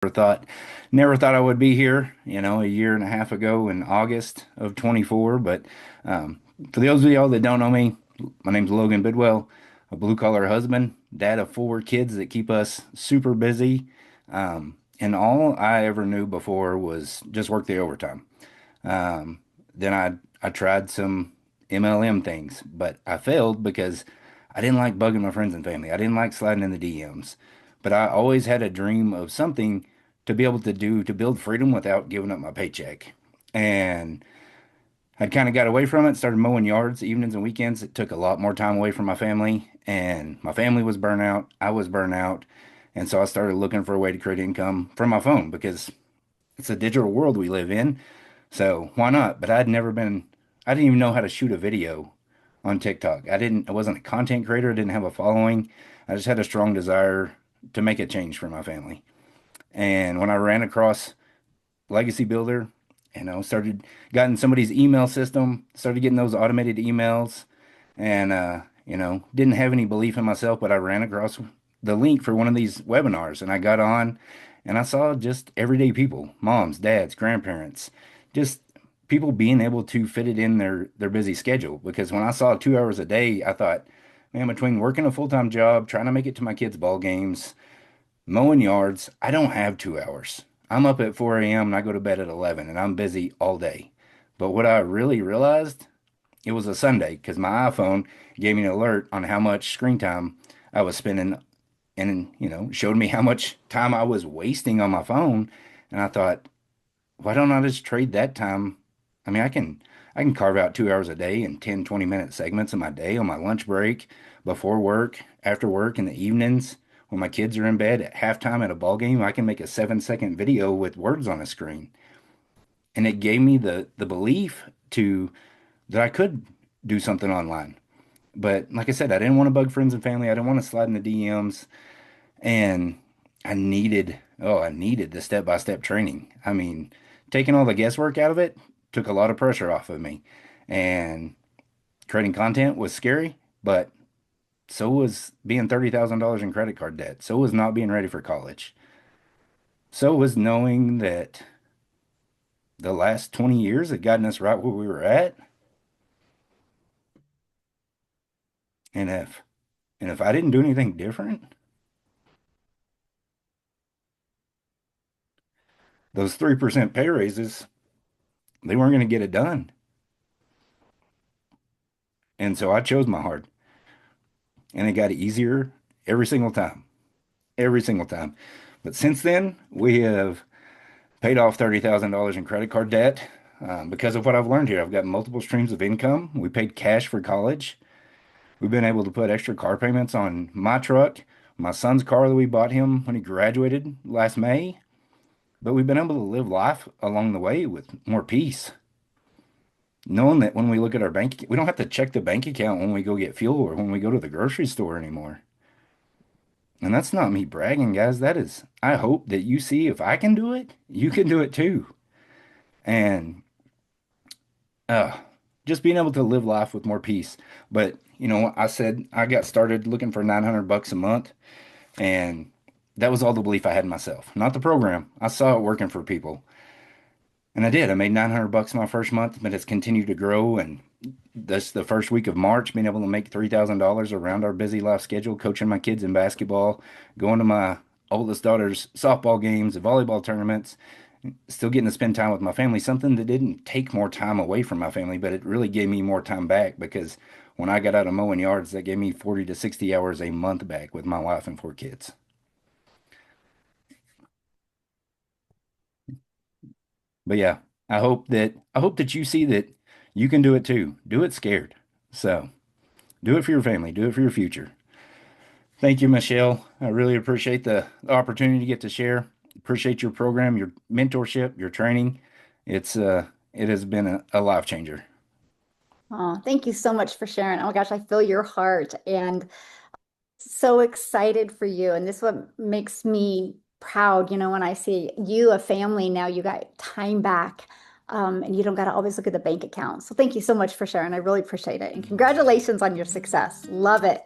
thought never thought I would be here, a year and a half ago in August of 24. But um, for those of y'all that don't know me, my name's Logan Bidwell, a blue collar husband, dad of four kids that keep us super busy. And all I ever knew before was just work the overtime. Then I tried some MLM things, but I failed because I didn't like bugging my friends and family. I didn't like sliding in the DMs. But I always had a dream of something to be able to do to build freedom without giving up my paycheck. And I kind of got away from it, started mowing yards evenings and weekends. It took a lot more time away from my family, and my family was burnt out. I was burnt out. And so I started looking for a way to create income from my phone because it's a digital world we live in. So why not? But I didn't even know how to shoot a video on TikTok. I wasn't a content creator, I didn't have a following. I just had a strong desire to make a change for my family. And when I ran across Legacy Builder, got in somebody's email system, started getting those automated emails, and didn't have any belief in myself, but I ran across the link for one of these webinars and I got on and I saw just everyday people, moms, dads, grandparents, just people being able to fit it in their busy schedule. Because when I saw 2 hours a day, I thought, man, between working a full-time job, trying to make it to my kids' ball games, mowing yards, I don't have 2 hours. I'm up at 4 a.m. and I go to bed at 11 and I'm busy all day. But what I really realized, it was a Sunday because my iPhone gave me an alert on how much screen time I was spending and, showed me how much time I was wasting on my phone. And I thought, why don't I just trade that time? I mean, I can carve out 2 hours a day and 10, 20-minute segments of my day on my lunch break, before work, after work, in the evenings, when my kids are in bed at halftime at a ball game. I can make a 7-second video with words on a screen. And it gave me the belief to that I could do something online. But like I said, I didn't want to bug friends and family. I didn't want to slide in the DMs. And I needed the step-by-step training. I mean, taking all the guesswork out of it took a lot of pressure off of me. And creating content was scary, but so was being $30,000 in credit card debt. So was not being ready for college. So was knowing that the last 20 years had gotten us right where we were at. And if I didn't do anything different, those 3% pay raises, they weren't going to get it done. And so I chose my heart, and it got easier every single time, every single time. But since then, we have paid off $30,000 in credit card debt because of what I've learned here. I've got multiple streams of income. We paid cash for college. We've been able to put extra car payments on my truck, my son's car that we bought him when he graduated last May. But we've been able to live life along the way with more peace, knowing that when we look at our bank, we don't have to check the bank account when we go get fuel or when we go to the grocery store anymore. And that's not me bragging, guys. That is, I hope that you see if I can do it, you can do it too. And uh, just being able to live life with more peace. But, I said I got started looking for 900 bucks a month, and that was all the belief I had in myself, not the program. I saw it working for people. And I did. I made 900 bucks my first month, but it's continued to grow. And this the first week of March, being able to make $3,000 around our busy life schedule, coaching my kids in basketball, going to my oldest daughter's softball games, and volleyball tournaments, still getting to spend time with my family, something that didn't take more time away from my family, but it really gave me more time back because when I got out of mowing yards, that gave me 40 to 60 hours a month back with my wife and four kids. But yeah, I hope that you see that you can do it too. Do it scared. So do it for your family. Do it for your future. Thank you, Michelle. I really appreciate the opportunity to get to share. Appreciate your program, your mentorship, your training. It has been a life changer. Oh, thank you so much for sharing. Oh my gosh, I feel your heart and so excited for you. And this is what makes me proud, when I see you, a family, now you got time back, and you don't got to always look at the bank account. So thank you so much for sharing. I really appreciate it. And congratulations on your success. Love it.